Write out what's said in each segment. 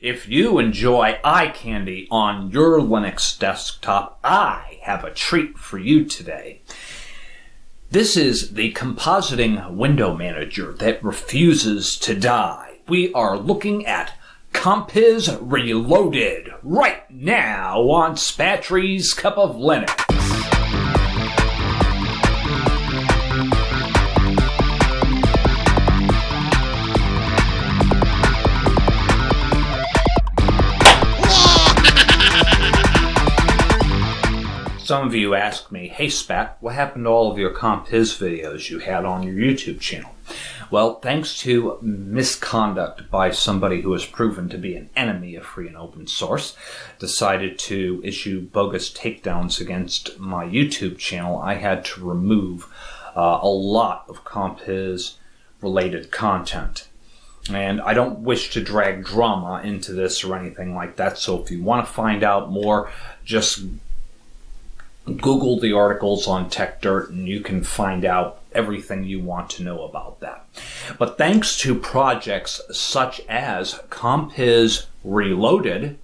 If you enjoy eye candy on your Linux desktop, I have a treat for you today. This is the compositing window manager that refuses to die. We are looking at Compiz-Reloaded right now on Spatry's Cup of Linux. Some of you ask me, hey Spat, what happened to all of your Compiz videos you had on your YouTube channel? Well, thanks to misconduct by somebody who has proven to be an enemy of free and open source, decided to issue bogus takedowns against my YouTube channel, I had to remove a lot of Compiz-related content. And I don't wish to drag drama into this or anything like that, so if you want to find out more, just Google the articles on TechDirt and you can find out everything you want to know about that. But thanks to projects such as Compiz-Reloaded,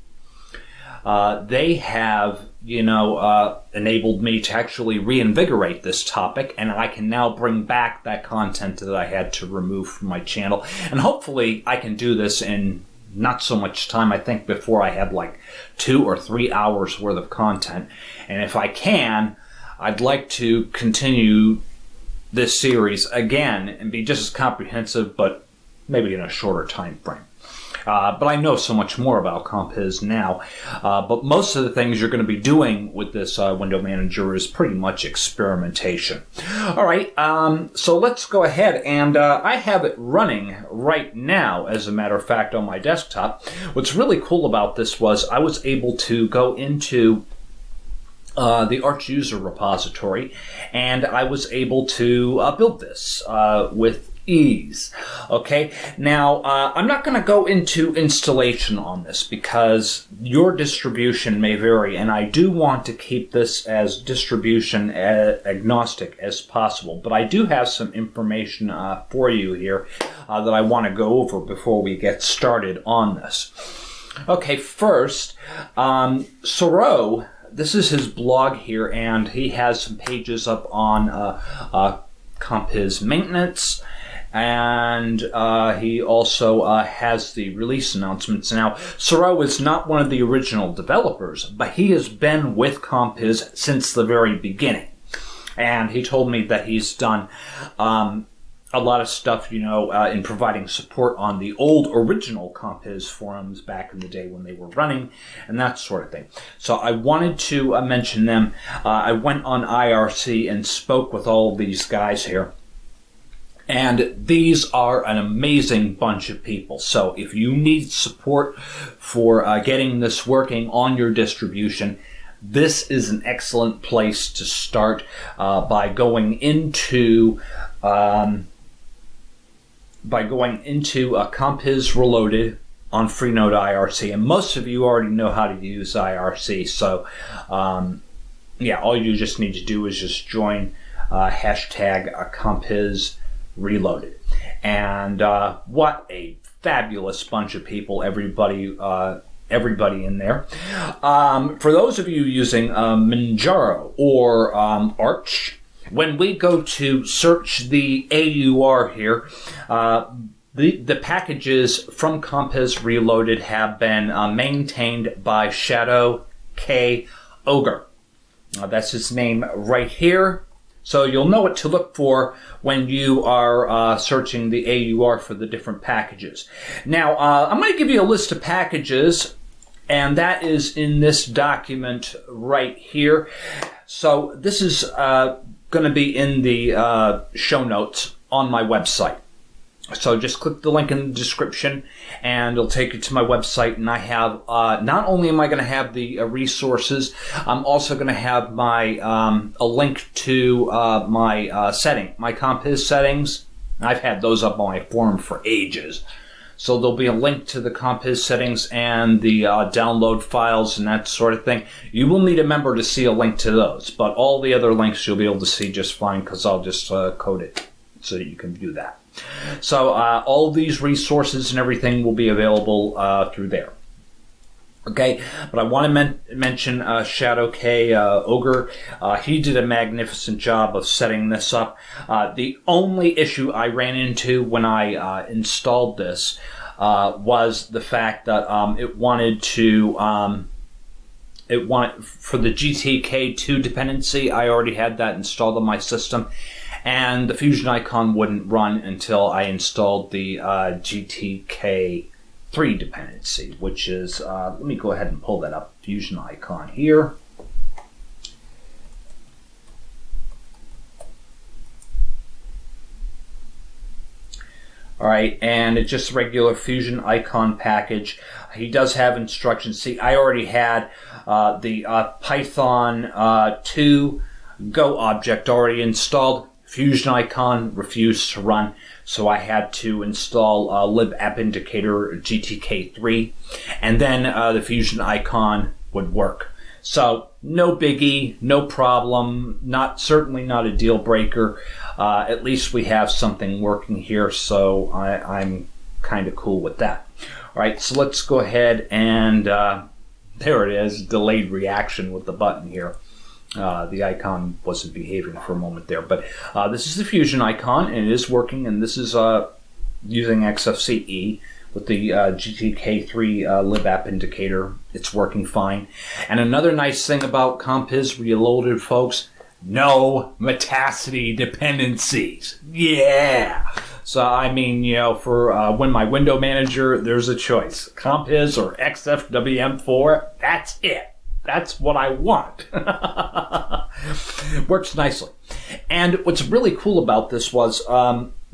they have, enabled me to actually reinvigorate this topic, and I can now bring back that content that I had to remove from my channel. And hopefully I can do this in not so much time. I think before I have like 2 or 3 hours worth of content. And if I can, I'd like to continue this series again and be just as comprehensive, but maybe in a shorter time frame. But I know so much more about Compiz now. But most of the things you're going to be doing with this window manager is pretty much experimentation. All right, so let's go ahead, and I have it running right now, as a matter of fact, on my desktop. What's really cool about this was I was able to go into the Arch user repository, and I was able to build this with ease. Okay, now I'm not going to go into installation on this because your distribution may vary, and I do want to keep this as distribution agnostic as possible, but I do have some information for you here that I want to go over before we get started on this. Okay, first, Soro, this is his blog here, and he has some pages up on Compiz maintenance, and he also has the release announcements. Now, Soro is not one of the original developers, but he has been with Compiz since the very beginning. And he told me that he's done a lot of stuff, in providing support on the old original Compiz forums back in the day when they were running and that sort of thing. So I wanted to mention them. I went on IRC and spoke with all of these guys here. And these are an amazing bunch of people. So if you need support for getting this working on your distribution, this is an excellent place to start by going into Compiz-Reloaded on Freenode IRC. And most of you already know how to use IRC. So all you just need to do is just join hashtag Compiz Reloaded. And what a fabulous bunch of people, everybody in there. For those of you using Manjaro or Arch, when we go to search the AUR here, the packages from Compiz-Reloaded have been maintained by Shadow K. Ogre. That's his name right here. So you'll know what to look for when you are searching the AUR for the different packages. Now, I'm going to give you a list of packages, and that is in this document right here. So this is going to be in the show notes on my website. So just click the link in the description and it'll take you to my website, and I have, not only am I going to have the resources, I'm also going to have my a link to my Compiz settings. I've had those up on my forum for ages. So there'll be a link to the Compiz settings and the download files and that sort of thing. You will need a member to see a link to those, but all the other links you'll be able to see just fine because I'll just code it so that you can view that. So all these resources and everything will be available through there. Okay, but I want to mention Shadow K Ogre. He did a magnificent job of setting this up. The only issue I ran into when I installed this was the fact that it wanted for the GTK2 dependency. I already had that installed on my system, and the Fusion icon wouldn't run until I installed the GTK3 dependency, which is, let me go ahead and pull that up, Fusion icon here. All right, and it's just a regular Fusion icon package. He does have instructions. See, I already had the Python 2 Go object already installed. Fusion icon refused to run, so I had to install libappindicator GTK3, and then the Fusion icon would work. So no biggie, no problem, certainly not a deal breaker. At least we have something working here, so I'm kind of cool with that. All right, so let's go ahead and there it is, delayed reaction with the button here. The icon wasn't behaving for a moment there, but this is the Fusion icon, and it is working, and this is using XFCE with the GTK3 libappindicator. It's working fine. And another nice thing about Compiz-Reloaded, folks, no metacity dependencies. Yeah! So, I mean, you know, for when my window manager, there's a choice. Compiz or XFWM4, that's it. That's what I want. Works nicely. And what's really cool about this was,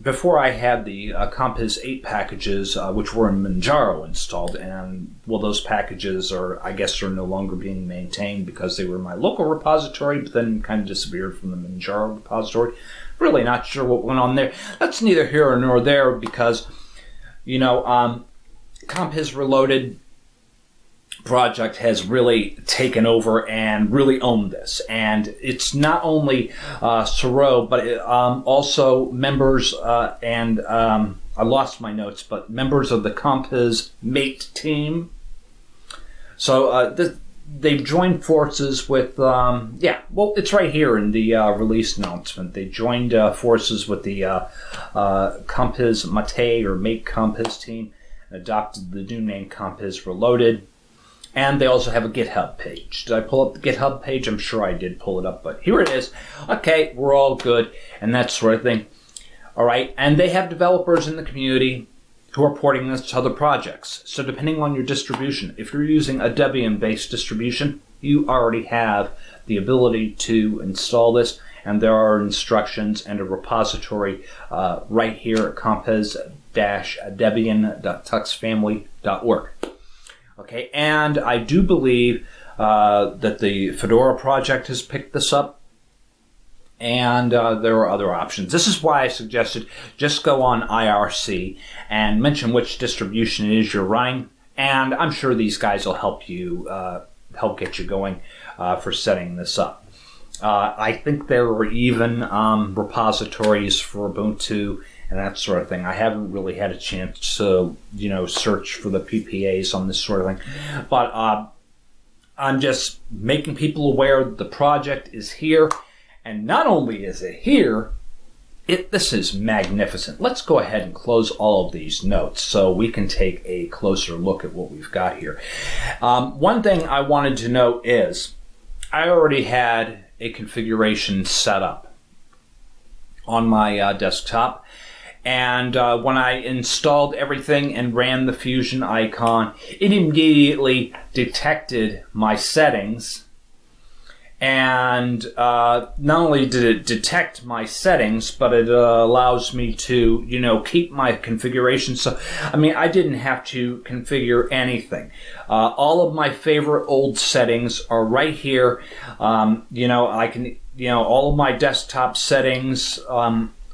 before I had the Compiz 8 packages, which were in Manjaro installed, and, well, those packages I guess are no longer being maintained because they were in my local repository, but then kind of disappeared from the Manjaro repository. Really not sure what went on there. That's neither here nor there because, you know, Compiz-Reloaded project has really taken over and really owned this, and it's not only Soro, but also members and I lost my notes, but members of the Compiz Mate team. So they've joined forces with yeah, well, it's right here in the release announcement. They joined forces with the Compiz Mate or Mate Compiz team, and adopted the new name Compiz-Reloaded. And they also have a GitHub page. Did I pull up the GitHub page? I'm sure I did pull it up, but here it is. Okay, we're all good, and that sort of thing. All right, and they have developers in the community who are porting this to other projects. So depending on your distribution, if you're using a Debian-based distribution, you already have the ability to install this, and there are instructions and a repository right here at compiz-debian.tuxfamily.org. Okay, and I do believe that the Fedora project has picked this up, and there are other options. This is why I suggested just go on IRC and mention which distribution it is you're running, and I'm sure these guys will help you, help get you going for setting this up. I think there were even repositories for Ubuntu and that sort of thing. I haven't really had a chance to, you know, search for the PPAs on this sort of thing. But I'm just making people aware that the project is here. And not only is it here, this is magnificent. Let's go ahead and close all of these notes so we can take a closer look at what we've got here. One thing I wanted to note is I already had a configuration set up on my desktop. And when I installed everything and ran the Fusion icon, it immediately detected my settings. And not only did it detect my settings, but it allows me to, you know, keep my configuration. So, I mean, I didn't have to configure anything. All of my favorite old settings are right here. You know, I can, you know, all of my desktop settings,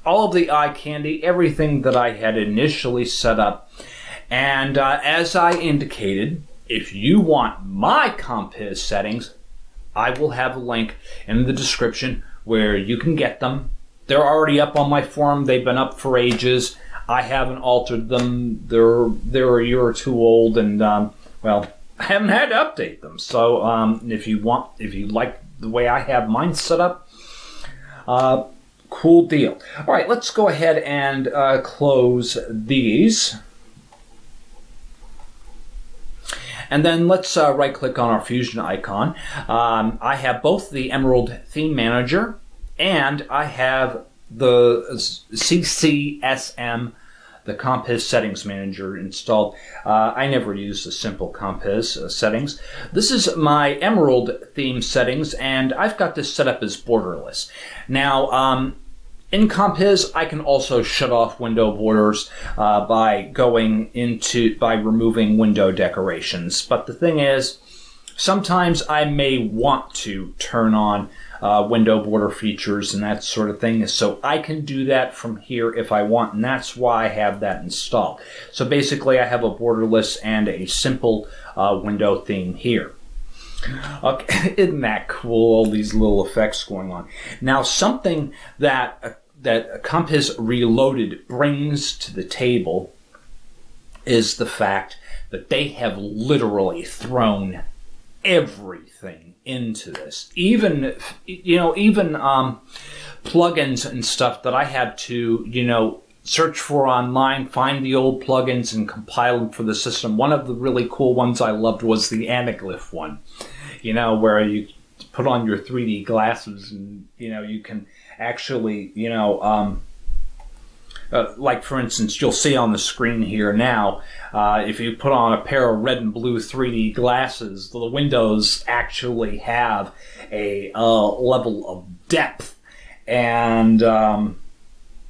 all of the eye candy, everything that I had initially set up. And as I indicated, if you want my Compiz settings, I will have a link in the description where you can get them. They're already up on my forum. They've been up for ages. I haven't altered them. They're a year or two old, and well, I haven't had to update them. So if you like the way I have mine set up, cool deal. All right, let's go ahead and close these. And then let's right-click on our Fusion icon. I have both the Emerald Theme Manager and I have the CCSM, the Compiz Settings Manager, installed. I never use the simple Compiz settings. This is my Emerald theme settings, and I've got this set up as borderless. Now, in Compiz, I can also shut off window borders by removing window decorations. But the thing is, sometimes I may want to turn on window border features and that sort of thing. So I can do that from here if I want, and that's why I have that installed. So basically, I have a borderless and a simple window theme here. Okay, isn't that cool? All these little effects going on. Now, something that Compiz Reloaded brings to the table is the fact that they have literally thrown everything into this. Even plugins and stuff that I had to, search for online, find the old plugins and compile them for the system. One of the really cool ones I loved was the anaglyph one, where you put on your 3D glasses and, you can actually, like for instance, you'll see on the screen here now, if you put on a pair of red and blue 3D glasses, the windows actually have a level of depth, and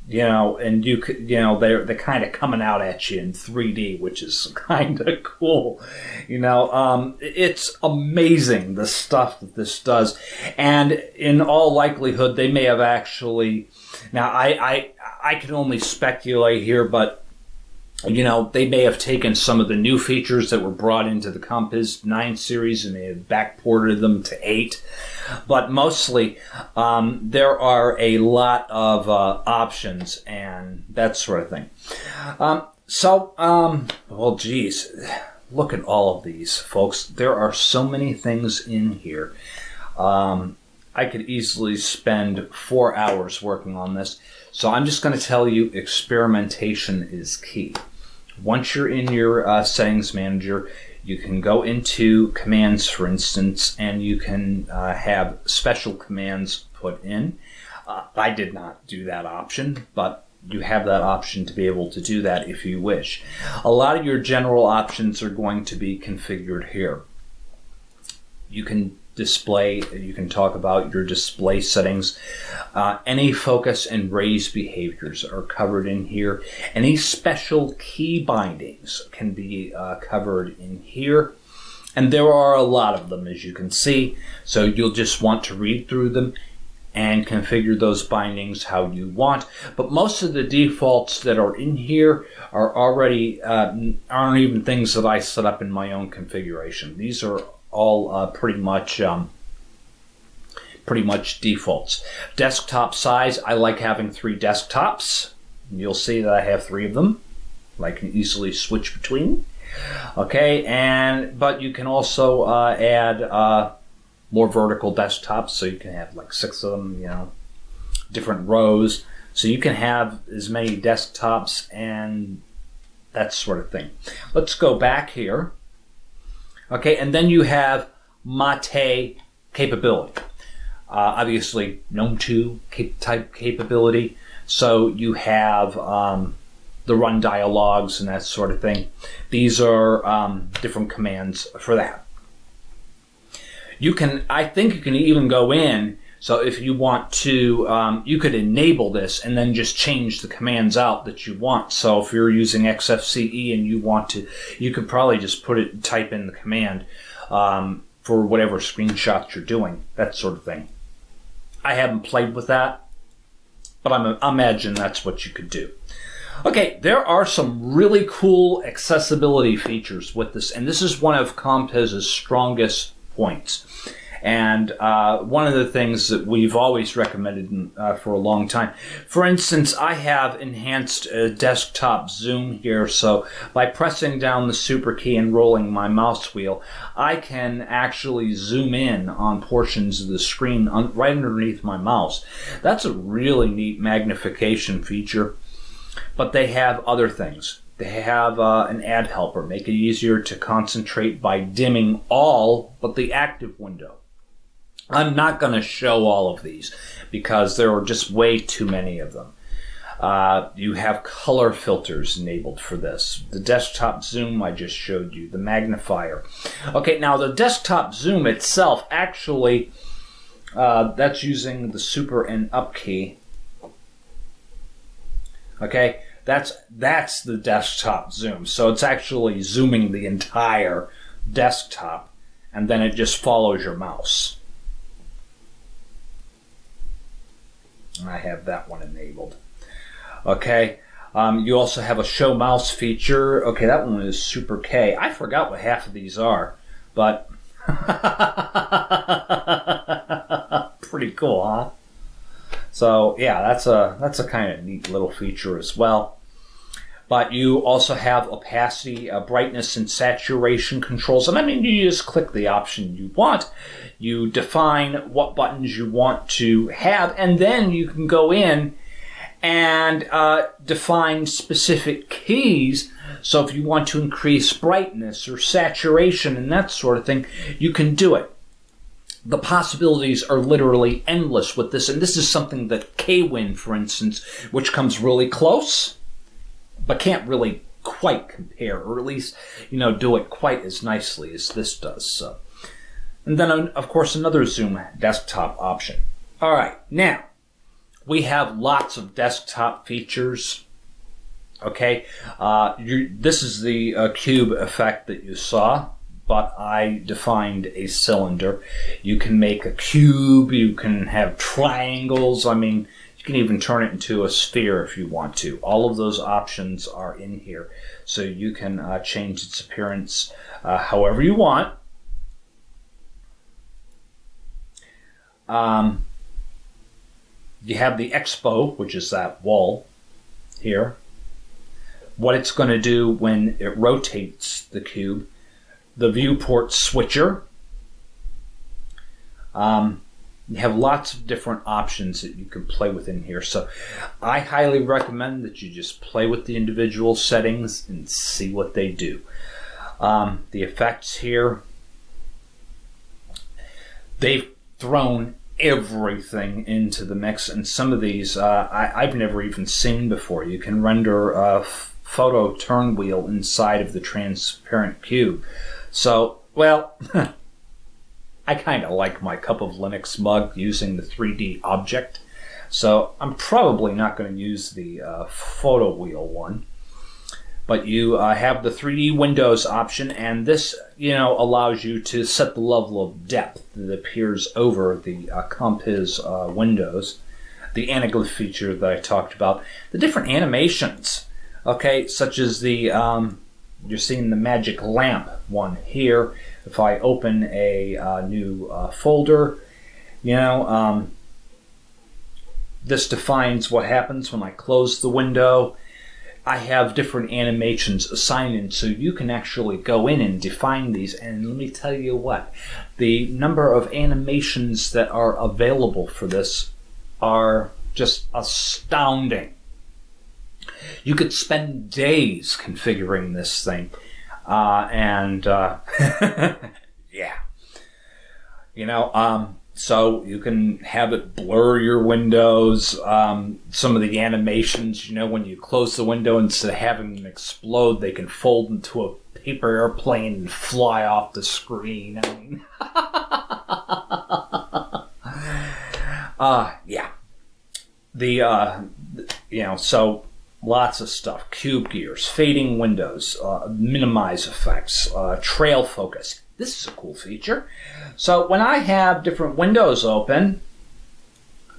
and you could, they're kind of coming out at you in 3D, which is kind of cool. It's amazing the stuff that this does, and in all likelihood, they may have actually. Now, I can only speculate here, but they may have taken some of the new features that were brought into the Compiz 9 series and they have backported them to 8. But mostly, there are a lot of options and that sort of thing. Well, geez, look at all of these, folks. There are so many things in here. I could easily spend 4 hours working on this. So I'm just going to tell you, experimentation is key. Once you're in your settings manager, you can go into commands, for instance, and you can have special commands put in. I did not do that option, but you have that option to be able to do that if you wish. A lot of your general options are going to be configured here. You can talk about your display settings. Any focus and raise behaviors are covered in here. Any special key bindings can be covered in here. And there are a lot of them, as you can see. So you'll just want to read through them and configure those bindings how you want. But most of the defaults that are in here are already, aren't even things that I set up in my own configuration. These are all pretty much defaults. Desktop size, I like having 3 desktops. You'll see that I have 3 of them. I can easily switch between. Okay, but you can also add more vertical desktops, so you can have like 6 of them, different rows. So you can have as many desktops and that sort of thing. Let's go back here. Okay, and then you have Mate capability. Obviously, GNOME 2 type capability. So you have the run dialogues and that sort of thing. These are different commands for that. I think you can even go in. So if you want to, you could enable this and then just change the commands out that you want. So if you're using XFCE and you want to, you could probably just type in the command for whatever screenshots you're doing, that sort of thing. I haven't played with that, but I imagine that's what you could do. Okay, there are some really cool accessibility features with this, and this is one of Compiz's strongest points. And one of the things that we've always recommended for a long time, for instance, I have enhanced desktop zoom here, so by pressing down the super key and rolling my mouse wheel, I can actually zoom in on portions of the screen right underneath my mouse. That's a really neat magnification feature, but they have other things. They have an ad helper, make it easier to concentrate by dimming all but the active window. I'm not going to show all of these because there are just way too many of them. You have color filters enabled for this. The desktop zoom I just showed you, the magnifier. Okay, now the desktop zoom itself, actually, that's using the super and up key. Okay, that's the desktop zoom. So it's actually zooming the entire desktop, and then it just follows your mouse. I have that one enabled. Okay, you also have a show mouse feature. Okay, that one is Super K. I forgot what half of these are, but pretty cool, huh? So yeah, that's a kind of neat little feature as well. But you also have opacity, brightness, and saturation controls. And I mean, you just click the option you want. You define what buttons you want to have, and then you can go in and define specific keys. So if you want to increase brightness or saturation and that sort of thing, you can do it. The possibilities are literally endless with this, and this is something that KWin, for instance, which comes really close, but can't really quite compare, or at least, do it quite as nicely as this does. So. And then, of course, another zoom desktop option. All right, now, we have lots of desktop features. Okay, this is the cube effect that you saw, but I defined a cylinder. You can make a cube, you can have triangles, I mean, you can even turn it into a sphere if you want to. All of those options are in here, so you can change its appearance however you want. You have the Expo, which is that wall here. What it's going to do when it rotates the cube. The viewport switcher. You have lots of different options that you can play with in here. So I highly recommend that you just play with the individual settings and see what they do. The effects here, they've thrown everything into the mix, and some of these I've never even seen before. You can render a photo turn wheel inside of the transparent cube. So, well, I kind of like my cup of Linux mug using the 3D object, so I'm probably not going to use the photo wheel one. But you have the 3D Windows option, and this, allows you to set the level of depth that appears over the Compiz windows, the anaglyph feature that I talked about, the different animations, okay, such as the, you're seeing the magic lamp one here. If I open a new folder, this defines what happens when I close the window. I have different animations assigned in, so you can actually go in and define these. And let me tell you what, the number of animations that are available for this are just astounding. You could spend days configuring this thing. Yeah. So you can have it blur your windows. Some of the animations, when you close the window, instead of having them explode, they can fold into a paper airplane and fly off the screen. I mean, yeah. So lots of stuff. Cube gears, fading windows, minimize effects, trail focus. This is a cool feature. So when I have different windows open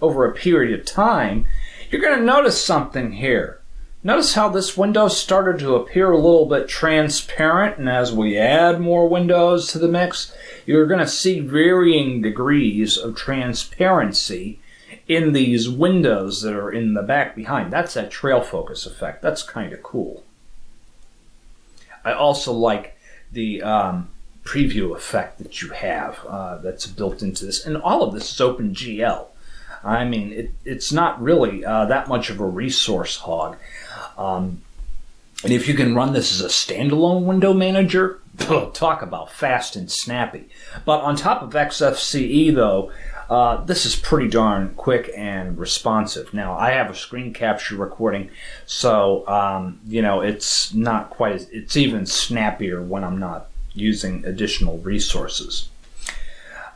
over a period of time, you're going to notice something here. Notice how this window started to appear a little bit transparent, and as we add more windows to the mix, you're going to see varying degrees of transparency in these windows that are in the back behind. That's that trail focus effect. That's kind of cool. I also like the preview effect that you have that's built into this, and all of this is OpenGL. I mean, it's not really that much of a resource hog. And if you can run this as a standalone window manager, talk about fast and snappy. But on top of XFCE, though, this is pretty darn quick and responsive. Now, I have a screen capture recording, so, you know, it's not quite as, it's even snappier when I'm not using additional resources.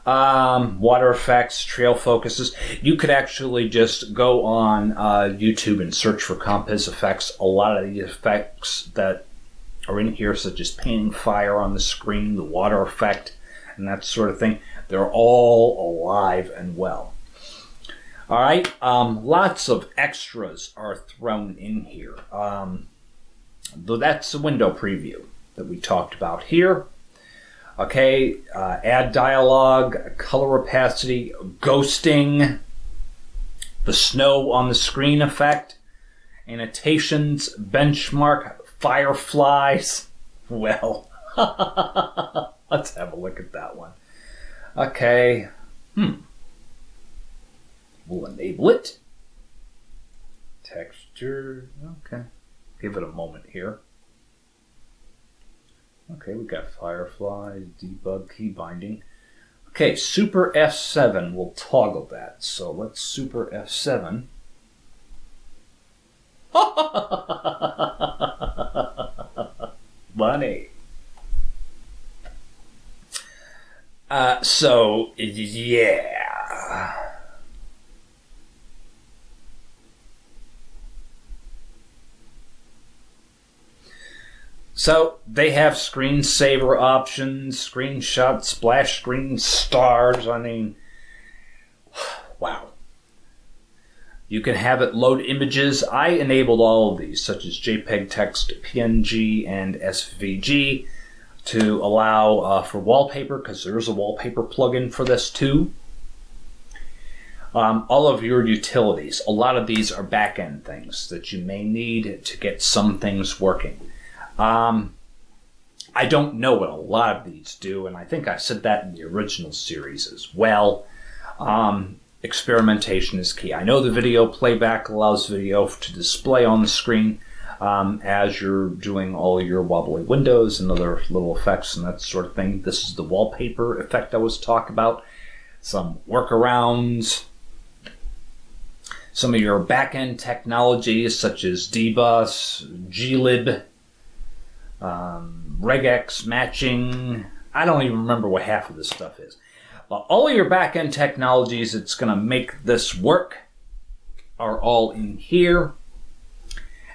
Water effects, trail focuses. You could actually just go on YouTube and search for Compiz effects. A lot of the effects that are in here, such as painting fire on the screen, the water effect, and that sort of thing, they're all alive and well. All right, lots of extras are thrown in here. That's the window preview that we talked about here. Okay, add dialogue, color opacity, ghosting, the snow on the screen effect, annotations, benchmark, fireflies. Well, let's have a look at that one. Okay, we'll enable it. Texture, okay, give it a moment here. Okay, we got fireflies, debug, key binding. Okay, Super F7 will toggle that. So let's Super F7. Money. So, yeah. So they have screensaver options, screenshots, splash screen, stars. I mean, wow. You can have it load images. I enabled all of these, such as JPEG, text, PNG, and SVG, to allow for wallpaper, because there's a wallpaper plugin for this too. All of your utilities. A lot of these are back-end things that you may need to get some things working. I don't know what a lot of these do, and I think I said that in the original series as well. Experimentation is key. I know the video playback allows video to display on the screen as you're doing all your wobbly windows and other little effects and that sort of thing. This is the wallpaper effect I was talking about. Some workarounds. Some of your back-end technologies such as dbus, glib, regex matching. I don't even remember what half of this stuff is. But all of your back-end technologies that's going to make this work are all in here.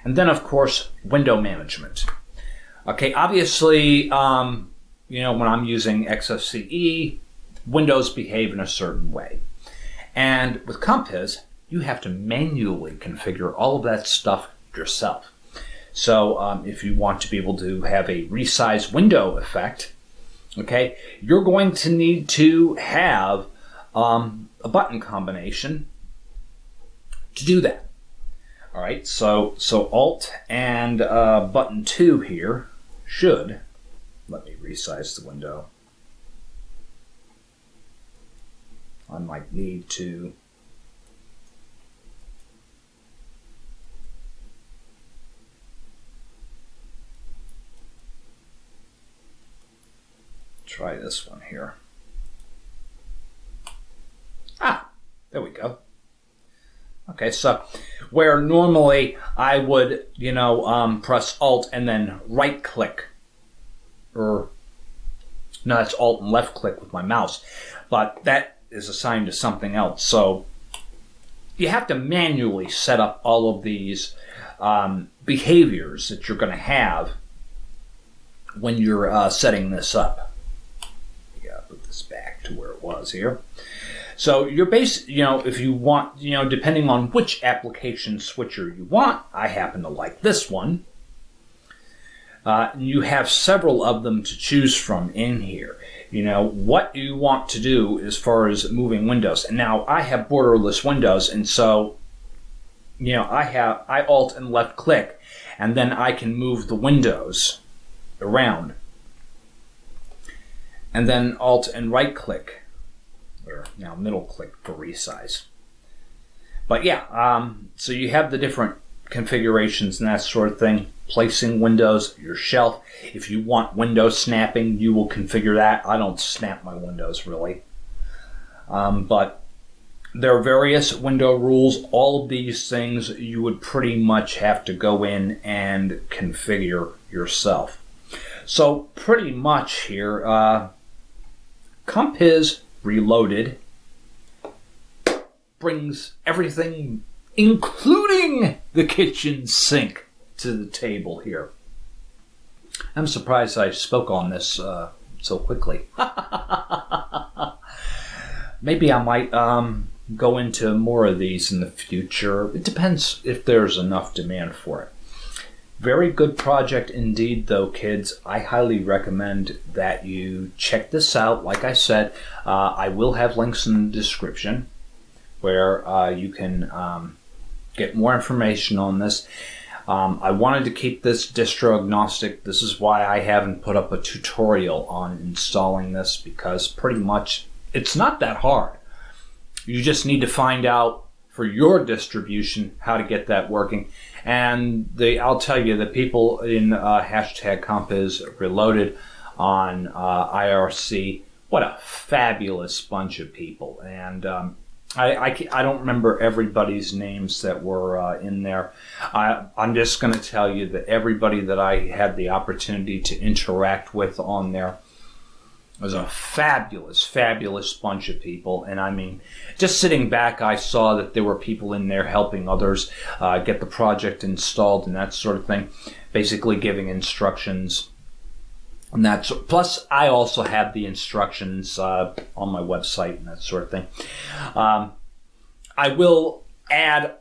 And then, of course, window management. Okay, obviously, you know, when I'm using XFCE, windows behave in a certain way. And with Compiz, you have to manually configure all of that stuff yourself. So if you want to be able to have a resize window effect, okay, you're going to need to have a button combination to do that. All right, so Alt and button 2 here should let me resize the window. I might need to try this one here. Ah, there we go. Okay, so where normally I would, you know, press Alt and then right click, or no, that's Alt and left click with my mouse, but that is assigned to something else. So you have to manually set up all of these behaviors that you're going to have when you're setting this up. Put this back to where it was here. So your base, if you want, depending on which application switcher you want, I happen to like this one. You have several of them to choose from in here. What you want to do as far as moving windows. And now I have borderless windows, and so, I Alt and left click, and then I can move the windows around. And then Alt and right click, or now middle click for resize. But yeah, so you have the different configurations and that sort of thing. Placing windows, your shelf. If you want window snapping, you will configure that. I don't snap my windows really. But there are various window rules. All of these things you would pretty much have to go in and configure yourself. So pretty much here, Compiz-Reloaded brings everything, including the kitchen sink, to the table here. I'm surprised I spoke on this so quickly. Maybe I might go into more of these in the future. It depends if there's enough demand for it. Very good project indeed, though, kids. I highly recommend that you check this out. Like I said, I will have links in the description where you can get more information on this. I wanted to keep this distro agnostic. This is why I haven't put up a tutorial on installing this, because pretty much it's not that hard. You just need to find out for your distribution how to get that working. And I'll tell you, the people in hashtag CompizReloaded on IRC, what a fabulous bunch of people. And I don't remember everybody's names that were in there. I'm just going to tell you that everybody that I had the opportunity to interact with on there was a fabulous, fabulous bunch of people. And I mean, just sitting back, I saw that there were people in there helping others get the project installed and that sort of thing, basically giving instructions. And that's, plus, I also have the instructions on my website and that sort of thing. I will add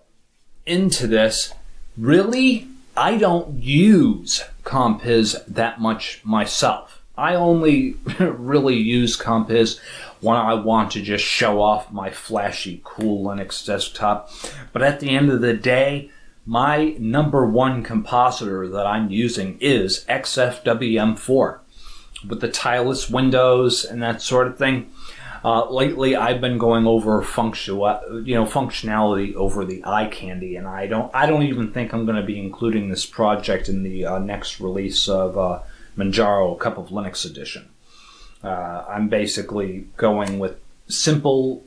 into this, really, I don't use Compiz that much myself. I only really use Compiz when I want to just show off my flashy, cool Linux desktop. But at the end of the day, my number one compositor that I'm using is XFWM4 with the tileless windows and that sort of thing. Lately, I've been going over functionality over the eye candy, and I don't even think I'm going to be including this project in the next release of Manjaro Cup of Linux Edition. I'm basically going with simple,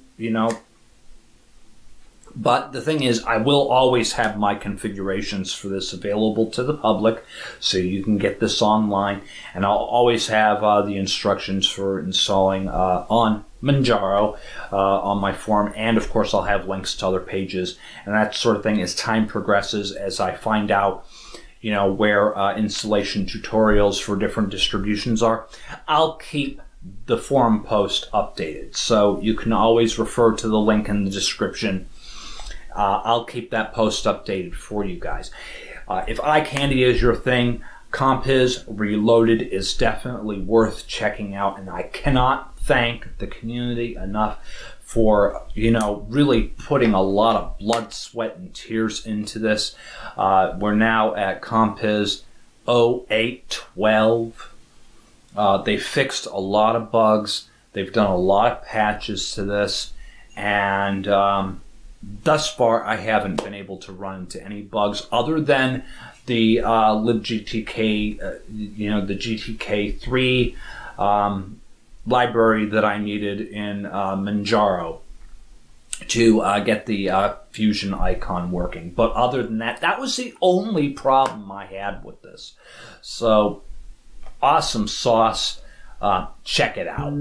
But the thing is, I will always have my configurations for this available to the public, so you can get this online. And I'll always have the instructions for installing on Manjaro on my forum. And of course, I'll have links to other pages and that sort of thing as time progresses, as I find out where installation tutorials for different distributions are. I'll keep the forum post updated, so you can always refer to the link in the description. I'll keep that post updated for you guys. If eye candy is your thing, Compiz-Reloaded is definitely worth checking out, and I cannot thank the community enough for really putting a lot of blood, sweat, and tears into this. We're now at Compiz 0812. They fixed a lot of bugs. They've done a lot of patches to this, and thus far I haven't been able to run into any bugs other than the libgtk, the GTK3 library that I needed in Manjaro to get the fusion icon working. But other than that, that was the only problem I had with this. So, awesome sauce. Check it out.